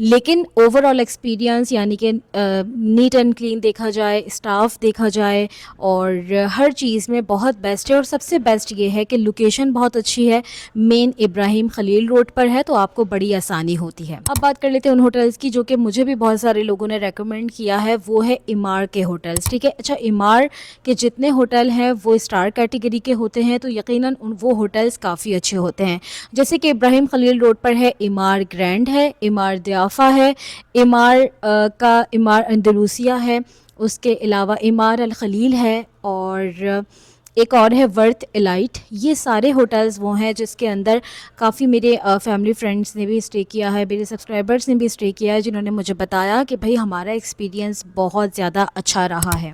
لیکن over all experience یعنی کہ نیٹ اینڈ کلین دیکھا جائے, اسٹاف دیکھا جائے, اور ہر چیز میں بہت بیسٹ ہے. اور سب سے بیسٹ یہ ہے کہ لوکیشن بہت اچھی ہے, مین ابراہیم خلیل روڈ پر ہے, تو آپ کو بڑی آسانی ہوتی ہے. اب بات کر لیتے ہیں ان ہوٹلز کی جو کہ مجھے بھی بہت سارے لوگوں نے ریکمینڈ کیا ہے, وہ ہے ایمار کے ہوٹلز. ٹھیک ہے, اچھا ایمار کے جتنے ہوٹل ہیں وہ اسٹار کیٹیگری کے ہوتے ہیں, تو یقیناً وہ ہوٹلز کافی اچھے ہوتے ہیں. جیسے کہ ابراہیم خلیل روڈ پر ہے ایمار گرینڈ ہے, ایمار ضیافہ ہے, ایمار کا ایمار اندلوسیہ ہے, اس کے علاوہ ایمار الخلیل ہے, اور ایک اور ہے ورتھ الائٹ. یہ سارے ہوٹلز وہ ہیں جس کے اندر کافی میرے فیملی فرینڈس نے بھی اسٹے کیا ہے, میرے سبسکرائبرس نے بھی اسٹے کیا ہے, جنہوں نے مجھے بتایا کہ بھائی ہمارا ایکسپیرینس بہت زیادہ اچھا رہا ہے.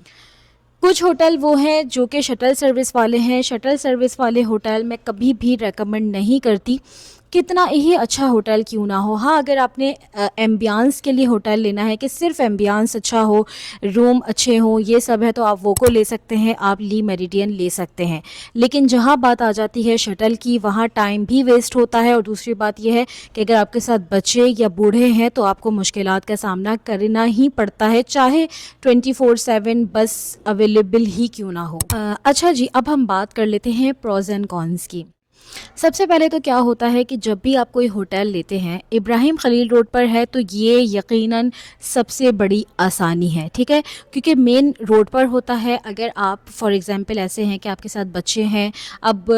کچھ ہوٹل وہ ہیں جو کہ شٹل سروس والے ہیں. شٹل سروس والے ہوٹل میں کبھی بھی ریکمنڈ نہیں کرتی, کتنا ہی اچھا ہوٹل کیوں نہ ہو. ہاں, اگر آپ نے ایمبیانس کے لیے ہوٹل لینا ہے کہ صرف ایمبیانس اچھا ہو, روم اچھے ہوں, یہ سب ہے, تو آپ وہ کو لے سکتے ہیں, آپ لی میریڈین لے سکتے ہیں. لیکن جہاں بات آ جاتی ہے شٹل کی, وہاں ٹائم بھی ویسٹ ہوتا ہے, اور دوسری بات یہ ہے کہ اگر آپ کے ساتھ بچے یا بوڑھے ہیں تو آپ کو مشکلات کا سامنا کرنا ہی پڑتا ہے, چاہے 24/7 بس اویلیبل ہی کیوں نہ ہو. اچھا جی, اب ہم بات کر لیتے ہیں پروز اینڈ کونس کی. سب سے پہلے تو کیا ہوتا ہے کہ جب بھی آپ کوئی ہوٹل لیتے ہیں, ابراہیم خلیل روڈ پر ہے, تو یہ یقیناً سب سے بڑی آسانی ہے. ٹھیک ہے, کیونکہ مین روڈ پر ہوتا ہے. اگر آپ فار ایگزامپل ایسے ہیں کہ آپ کے ساتھ بچے ہیں, اب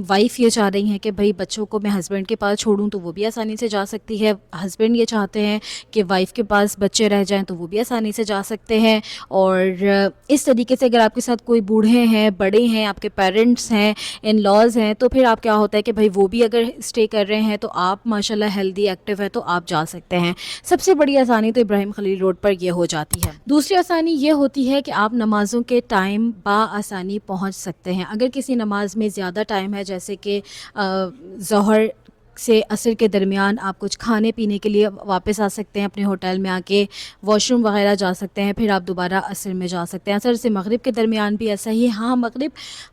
وائف یہ چاہ رہی ہیں کہ بھائی بچوں کو میں ہسبینڈ کے پاس چھوڑوں, تو وہ بھی آسانی سے جا سکتی ہے. ہسبینڈ یہ چاہتے ہیں کہ وائف کے پاس بچے رہ جائیں, تو وہ بھی آسانی سے جا سکتے ہیں. اور اس طریقے سے اگر آپ کے ساتھ کوئی بوڑھے ہیں, بڑے ہیں, آپ کے پیرنٹس ہیں, ان لاز ہیں, تو پھر آپ کیا ہوتا ہے کہ بھائی وہ بھی اگر اسٹے کر رہے ہیں تو آپ ماشاءاللہ ہیلدی ایکٹیو ہے, تو آپ جا سکتے ہیں. سب سے بڑی آسانی تو ابراہیم خلیل روڈ پر یہ ہو جاتی ہے. دوسری آسانی یہ ہوتی ہے کہ آپ نمازوں کے ٹائم بآسانی پہنچ سکتے ہیں. اگر کسی نماز میں زیادہ ٹائم ہے, جیسے کہ ظہر سے عصر کے درمیان, آپ کچھ کھانے پینے کے لیے واپس آ سکتے ہیں, اپنے ہوٹل میں آ کے واش روم وغیرہ جا سکتے ہیں, پھر آپ دوبارہ عصر میں جا سکتے ہیں. عصر سے مغرب کے درمیان بھی ایسا ہی.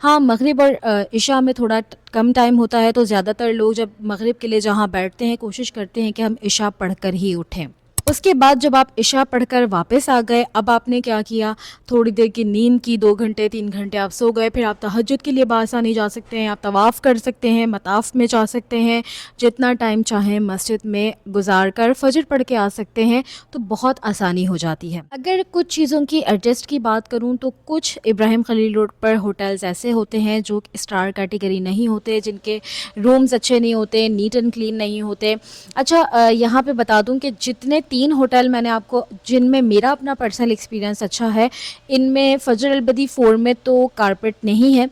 مغرب اور عشاء میں تھوڑا کم ٹائم ہوتا ہے, تو زیادہ تر لوگ جب مغرب کے لیے جہاں بیٹھتے ہیں کوشش کرتے ہیں کہ ہم عشاء پڑھ کر ہی اٹھیں. اس کے بعد جب آپ عشاء پڑھ کر واپس آ گئے, اب آپ نے کیا کیا, تھوڑی دیر کی نیند کی, 2 گھنٹے 3 گھنٹے آپ سو گئے, پھر آپ تہجد کے لیے بآسانی جا سکتے ہیں, آپ طواف کر سکتے ہیں, مطاف میں جا سکتے ہیں, جتنا ٹائم چاہیں مسجد میں گزار کر فجر پڑھ کے آ سکتے ہیں, تو بہت آسانی ہو جاتی ہے. اگر کچھ چیزوں کی ایڈجسٹ کی بات کروں تو کچھ ابراہیم خلیل روڈ پر ہوٹلز ایسے ہوتے ہیں جو اسٹار کیٹیگری نہیں ہوتے, جن کے رومز اچھے نہیں ہوتے, نیٹ اینڈ کلین نہیں ہوتے. اچھا, یہاں پہ بتا دوں کہ جتنے 3 ہوٹل میں نے آپ کو, جن میں میرا اپنا پرسنل ایکسپیرینس اچھا ہے, ان میں فجر البدی 4 میں تو کارپیٹ نہیں ہے,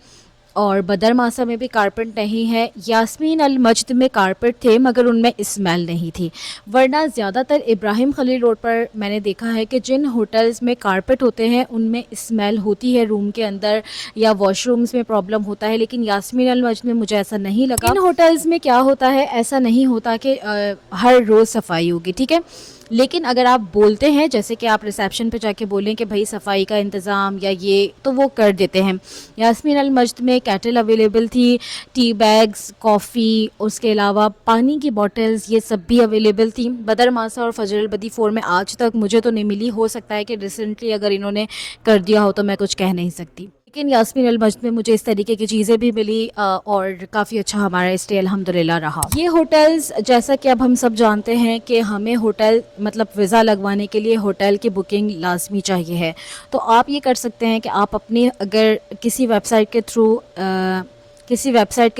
اور بدر ماسا میں بھی کارپیٹ نہیں ہے. یاسمین المجد میں کارپیٹ تھے مگر ان میں اسمیل نہیں تھی. ورنہ زیادہ تر ابراہیم خلیل روڈ پر میں نے دیکھا ہے کہ جن ہوٹلز میں کارپیٹ ہوتے ہیں ان میں اسمیل ہوتی ہے روم کے اندر, یا واش رومز میں پرابلم ہوتا ہے. لیکن یاسمین المجد میں مجھے ایسا نہیں لگا. ان ہوٹلز میں کیا ہوتا ہے, ایسا نہیں ہوتا کہ ہر روز صفائی ہوگی. ٹھیک ہے, لیکن اگر آپ بولتے ہیں, جیسے کہ آپ ریسیپشن پہ جا کے بولیں کہ بھائی صفائی کا انتظام یا یہ, تو وہ کر دیتے ہیں. یاسمین المجد میں کیٹل اویلیبل تھی, ٹی بیگز, کافی, اس کے علاوہ پانی کی بوٹلز, یہ سب بھی اویلیبل تھیں. بدر ماسا اور فجر البدی 4 میں آج تک مجھے تو نہیں ملی. ہو سکتا ہے کہ ریسنٹلی اگر انہوں نے کر دیا ہو تو میں کچھ کہہ نہیں سکتی. لیکن یاسمین المجد میں مجھے اس طریقے کی چیزیں بھی ملی, اور کافی اچھا ہمارا اسٹے الحمدللہ رہا. یہ ہوٹلز, جیسا کہ اب ہم سب جانتے ہیں کہ ہمیں ہوٹل مطلب ویزا لگوانے کے لیے ہوٹل کی بکنگ لازمی چاہیے ہے, تو آپ یہ کر سکتے ہیں کہ آپ اپنی اگر کسی ویب سائٹ کے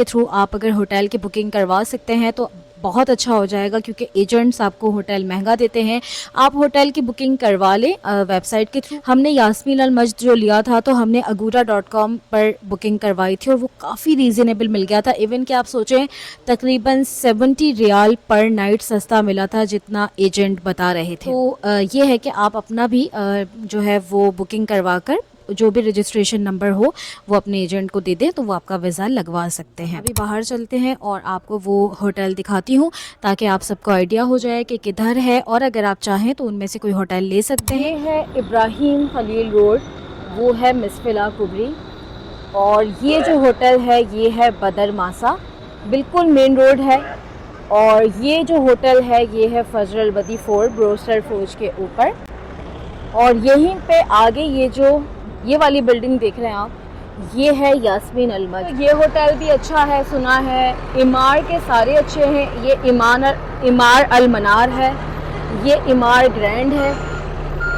تھرو آپ اگر ہوٹل کی بکنگ کروا سکتے ہیں تو بہت اچھا ہو جائے گا, کیونکہ ایجنٹس آپ کو ہوٹل مہنگا دیتے ہیں. آپ ہوٹل کی بکنگ کروا لیں ویب سائٹ کے تھرو. ہم نے یاسمین المجد جو لیا تھا تو ہم نے agura.com پر بکنگ کروائی تھی, اور وہ کافی ریزنیبل مل گیا تھا. ایون کہ آپ سوچیں تقریباً 70 ریال پر نائٹ سستا ملا تھا جتنا ایجنٹ بتا رہے تھے. تو یہ ہے کہ آپ اپنا بھی جو ہے وہ بکنگ کروا کر جو بھی رجسٹریشن نمبر ہو وہ اپنے ایجنٹ کو دے دیں, تو وہ آپ کا ویزا لگوا سکتے ہیں. ابھی باہر چلتے ہیں اور آپ کو وہ ہوٹل دکھاتی ہوں تاکہ آپ سب کو آئیڈیا ہو جائے کہ کدھر ہے, اور اگر آپ چاہیں تو ان میں سے کوئی ہوٹل لے سکتے ہیں. یہ ہے ابراہیم خلیل روڈ, وہ ہے مسفلا کبری, اور یہ جو ہوٹل ہے یہ ہے بدر ماسا, بالکل مین روڈ ہے. اور یہ جو ہوٹل ہے یہ ہے فجر البدی 4 بروسٹر فوج کے اوپر. اور یہیں پہ آگے یہ والی بلڈنگ دیکھ رہے ہیں آپ، یہ ہے یاسمین المج. یہ ہوٹل بھی اچھا ہے، سنا ہے. امار کے سارے اچھے ہیں. یہ امار المنار ہے، یہ امار گرینڈ ہے.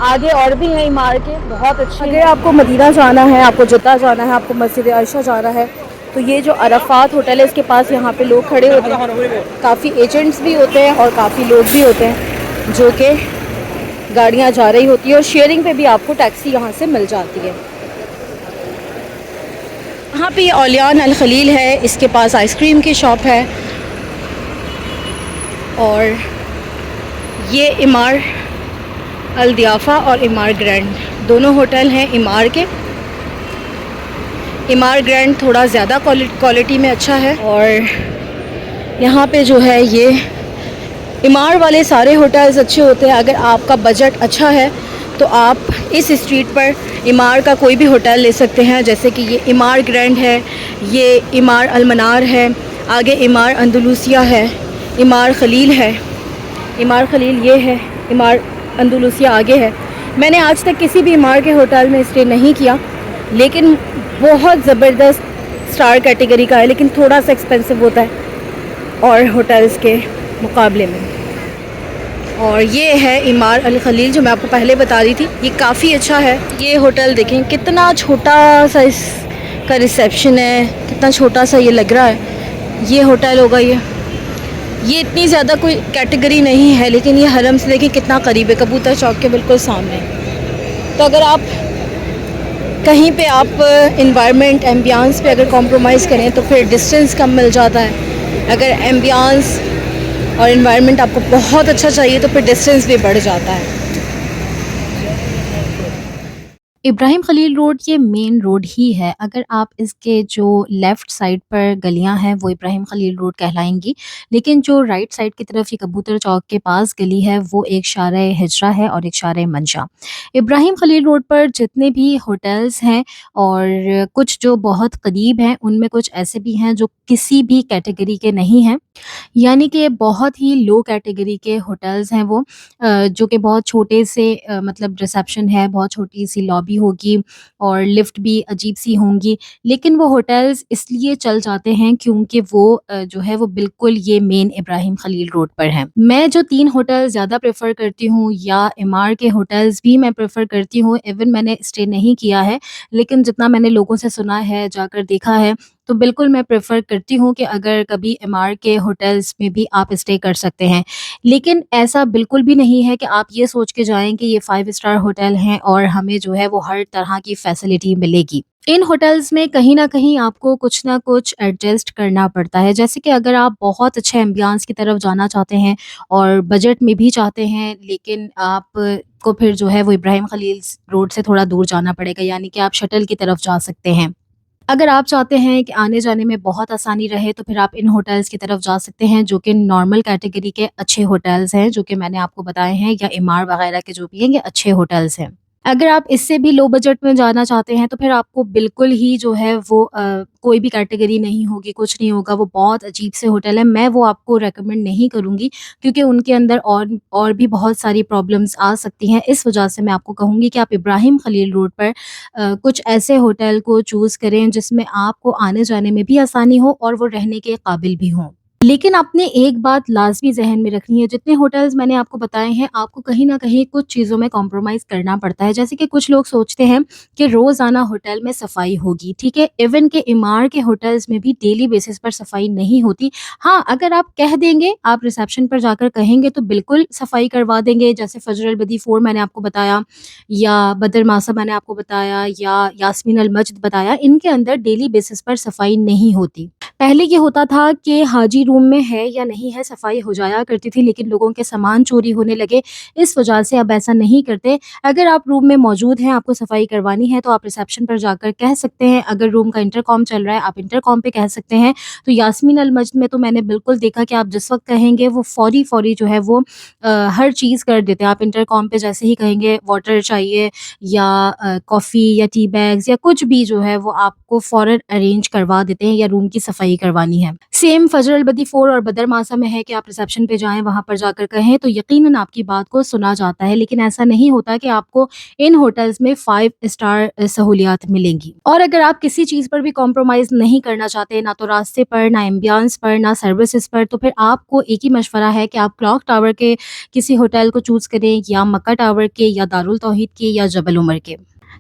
آگے اور بھی ہیں امار کے بہت اچھے. اگر آپ کو مدینہ جانا ہے، آپ کو جدہ جانا ہے، آپ کو مسجد عائشہ جانا ہے، تو یہ جو عرفات ہوٹل ہے اس کے پاس یہاں پہ لوگ کھڑے ہوتے ہیں. کافی ایجنٹس بھی ہوتے ہیں اور کافی لوگ بھی ہوتے ہیں جو کہ گاڑیاں جا رہی ہوتی ہیں، اور شیئرنگ پہ بھی آپ کو ٹیکسی یہاں سے مل جاتی ہے. یہاں پہ یہ اولیان الخلیل ہے، اس کے پاس آئس کریم کی شاپ ہے. اور یہ امار الضیافہ اور امار گرینڈ دونوں ہوٹل ہیں امار کے. امار گرینڈ تھوڑا زیادہ کوالٹی میں اچھا ہے. اور یہاں پہ جو ہے یہ امار والے سارے ہوٹلز اچھے ہوتے ہیں. اگر آپ کا بجٹ اچھا ہے تو آپ اس اسٹریٹ پر امار کا کوئی بھی ہوٹل لے سکتے ہیں، جیسے کہ یہ امار گرینڈ ہے، یہ امار المنار ہے، آگے امار اندلوسیہ ہے، امار خلیل ہے. امار خلیل یہ ہے، امار اندلوسیہ آگے ہے. میں نے آج تک کسی بھی امار کے ہوٹل میں اسٹے نہیں کیا، لیکن بہت زبردست اسٹار کیٹیگری کا ہے، لیکن تھوڑا سا ایکسپینسو ہوتا ہے اور ہوٹلز کے مقابلے میں. اور یہ ہے امار الخلیل جو میں آپ کو پہلے بتا رہی تھی، یہ کافی اچھا ہے. یہ ہوٹل دیکھیں کتنا چھوٹا سا اس کا ریسیپشن ہے، کتنا چھوٹا سا یہ لگ رہا ہے. یہ ہوٹل ہوگا، یہ اتنی زیادہ کوئی کیٹیگری نہیں ہے، لیکن یہ حرم سے دیکھیں کتنا قریب ہے، کبوتر چوک کے بالکل سامنے. تو اگر آپ کہیں پہ آپ انوائرمنٹ ایمبیانس پہ اگر کمپرومائز کریں تو پھر ڈسٹینس کم مل جاتا ہے. اگر ایمبیانس اور انوائرمنٹ آپ کو بہت اچھا چاہیے تو پھر ڈسٹینس بھی بڑھ جاتا ہے. ابراہیم خلیل روڈ یہ مین روڈ ہی ہے. اگر آپ اس کے جو لیفٹ سائڈ پر گلیاں ہیں وہ ابراہیم خلیل روڈ کہلائیں گی، لیکن جو رائٹ سائڈ کی طرف یہ کبوتر چوک کے پاس گلی ہے وہ ایک شارع ہجرہ ہے اور ایک شارع منشا. ابراہیم خلیل روڈ پر جتنے بھی ہوٹلز ہیں اور کچھ جو بہت قریب ہیں، ان میں کچھ ایسے بھی ہیں جو کسی بھی کیٹیگری کے نہیں ہیں، یعنی کہ بہت ہی لو کیٹیگری کے ہوٹلز ہیں وہ، جو کہ بہت چھوٹے سے مطلب ریسیپشن ہے، بہت چھوٹی سی لابی ہوگی اور لفٹ بھی عجیب سی ہوں گی. لیکن وہ ہوٹلز اس لیے چل جاتے ہیں کیونکہ وہ جو ہے وہ بالکل یہ مین ابراہیم خلیل روڈ پر ہیں. میں جو 3 ہوٹل زیادہ پریفر کرتی ہوں، یا امار کے ہوٹلز بھی میں پریفر کرتی ہوں. ایون میں نے اسٹے نہیں کیا ہے، لیکن جتنا میں نے لوگوں سے سنا ہے، جا کر دیکھا ہے، تو بالکل میں پریفر کرتی ہوں کہ اگر کبھی امار کے ہوٹلز میں بھی آپ اسٹے کر سکتے ہیں. لیکن ایسا بالکل بھی نہیں ہے کہ آپ یہ سوچ کے جائیں کہ یہ 5 اسٹار ہوٹل ہیں اور ہمیں جو ہے وہ ہر طرح کی فیسلٹی ملے گی. ان ہوٹلز میں کہیں نہ کہیں آپ کو کچھ نہ کچھ ایڈجسٹ کرنا پڑتا ہے. جیسے کہ اگر آپ بہت اچھے ایمبیانس کی طرف جانا چاہتے ہیں اور بجٹ میں بھی چاہتے ہیں، لیکن آپ کو پھر جو ہے وہ ابراہیم خلیل روڈ سے تھوڑا دور جانا پڑے گا، یعنی کہ آپ شٹل کی طرف جا سکتے ہیں. اگر آپ چاہتے ہیں کہ آنے جانے میں بہت آسانی رہے تو پھر آپ ان ہوٹلز کی طرف جا سکتے ہیں، جو کہ نارمل کیٹیگری کے اچھے ہوٹلز ہیں، جو کہ میں نے آپ کو بتائے ہیں، یا امار وغیرہ کے جو بھی ہیں یہ اچھے ہوٹلز ہیں. اگر آپ اس سے بھی لو بجٹ میں جانا چاہتے ہیں تو پھر آپ کو بالکل ہی جو ہے وہ کوئی بھی کیٹیگری نہیں ہوگی، کچھ نہیں ہوگا، وہ بہت عجیب سے ہوٹل ہے. میں وہ آپ کو ریکمینڈ نہیں کروں گی کیونکہ ان کے اندر اور بھی بہت ساری پرابلمس آ سکتی ہیں. اس وجہ سے میں آپ کو کہوں گی کہ آپ ابراہیم خلیل روڈ پر کچھ ایسے ہوٹل کو چوز کریں جس میں آپ کو آنے جانے میں بھی آسانی ہو اور وہ رہنے کے قابل بھی ہوں. لیکن آپ نے ایک بات لازمی ذہن میں رکھنی ہے، جتنے ہوٹلز میں نے آپ کو بتائے ہیں، آپ کو کہیں نہ کہیں کچھ چیزوں میں کمپرومائز کرنا پڑتا ہے. جیسے کہ کچھ لوگ سوچتے ہیں کہ روزانہ ہوٹل میں صفائی ہوگی، ٹھیک ہے، ایون کہ امار کے ہوٹلز میں بھی ڈیلی بیسس پر صفائی نہیں ہوتی. ہاں، اگر آپ کہہ دیں گے، آپ ریسیپشن پر جا کر کہیں گے تو بالکل صفائی کروا دیں گے. جیسے فجر البدی 4 میں نے آپ کو بتایا، یا بدر ماسا میں نے آپ کو بتایا، یا یاسمین المجد بتایا، ان کے اندر ڈیلی بیسس پر صفائی نہیں ہوتی. پہلے یہ ہوتا تھا کہ حاجی روم میں ہے یا نہیں ہے، صفائی ہو جایا کرتی تھی، لیکن لوگوں کے سامان چوری ہونے لگے، اس وجہ سے اب ایسا نہیں کرتے. اگر آپ روم میں موجود ہیں، آپ کو صفائی کروانی ہے تو آپ ریسیپشن پر جا کر کہہ سکتے ہیں. اگر روم کا انٹر کام چل رہا ہے، آپ انٹر کام پہ کہہ سکتے ہیں. تو یاسمین المجد میں تو میں نے بالکل دیکھا کہ آپ جس وقت کہیں گے وہ فوری جو ہے وہ ہر چیز کر دیتے ہیں. آپ انٹر کام پہ جیسے ہی کہیں گے واٹر چاہیے یا کافی یا ٹی بیگز یا کچھ بھی جو ہے وہ آپ کو فوراً ارینج کروا دیتے ہیں یا روم کی صفائی صفائی کروانی ہے. سیم فجر البدی 4 اور بدر ماسا میں ہے کہ آپ ریسیپشن پہ جائیں, وہاں پر جا کر کہیں تو یقیناً آپ کی بات کو سنا جاتا ہے, لیکن ایسا نہیں ہوتا کہ آپ کو ان ہوٹلز میں 5 اسٹار سہولیات ملیں گی. اور اگر آپ کسی چیز پر بھی کمپرومائز نہیں کرنا چاہتے, نہ تو راستے پر, نہ ایمبیانس پر, نہ سروسز پر, تو پھر آپ کو ایک ہی مشورہ ہے کہ آپ کلاک ٹاور کے کسی ہوٹل کو چوز کریں, یا مکہ ٹاور کے, یا دارالتوحید کے, یا جبل عمر کے.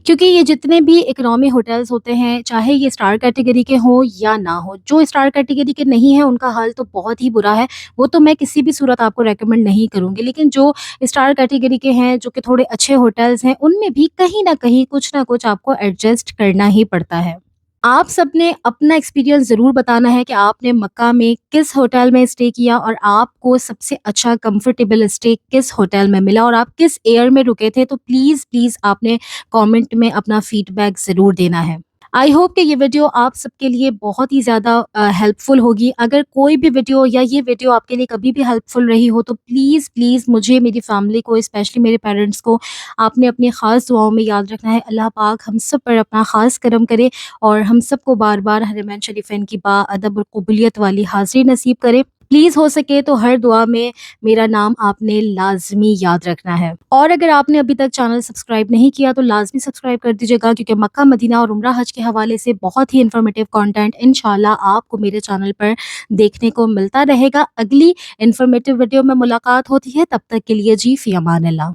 کیونکہ یہ جتنے بھی اکنامی ہوٹلز ہوتے ہیں, چاہے یہ اسٹار کیٹیگری کے ہوں یا نہ ہو, جو اسٹار کیٹیگری کے نہیں ہیں ان کا حال تو بہت ہی برا ہے, وہ تو میں کسی بھی صورت آپ کو ریکمنڈ نہیں کروں گی. لیکن جو اسٹار کیٹیگری کے ہیں, جو کہ تھوڑے اچھے ہوٹلز ہیں, ان میں بھی کہیں نہ کہیں کچھ نہ کچھ آپ کو ایڈجسٹ کرنا ہی پڑتا ہے. آپ سب نے اپنا ایکسپیرینس ضرور بتانا ہے کہ آپ نے مکہ میں کس ہوٹل میں اسٹے کیا, اور آپ کو سب سے اچھا کمفرٹیبل اسٹے کس ہوٹل میں ملا, اور آپ کس ایئر میں رکے تھے. تو پلیز پلیز آپ نے کامنٹ میں اپنا فیڈ بیک ضرور دینا ہے. آئی ہوپ کہ یہ ویڈیو آپ سب کے لیے بہت ہی زیادہ ہیلپ فل ہوگی. اگر کوئی بھی ویڈیو یا یہ ویڈیو آپ کے لیے کبھی بھی ہیلپ فل رہی ہو تو پلیز پلیز مجھے, میری فیملی کو, اسپیشلی میرے پیرنٹس کو آپ نے اپنی خاص دعاؤں میں یاد رکھنا ہے. اللہ پاک ہم سب پر اپنا خاص کرم کرے اور ہم سب کو بار بار حرمین شریفین کی با ادب اور قبولیت والی حاضری نصیب کرے. پلیز ہو سکے تو ہر دعا میں میرا نام آپ نے لازمی یاد رکھنا ہے. اور اگر آپ نے ابھی تک چینل سبسکرائب نہیں کیا تو لازمی سبسکرائب کر دیجیے گا, کیونکہ مکہ مدینہ اور عمرہ حج کے حوالے سے بہت ہی انفارمیٹیو کانٹینٹ انشاءاللہ آپ کو میرے چینل پر دیکھنے کو ملتا رہے گا. اگلی انفارمیٹیو ویڈیو میں ملاقات ہوتی ہے, تب تک کے لیے جی فی امان اللہ.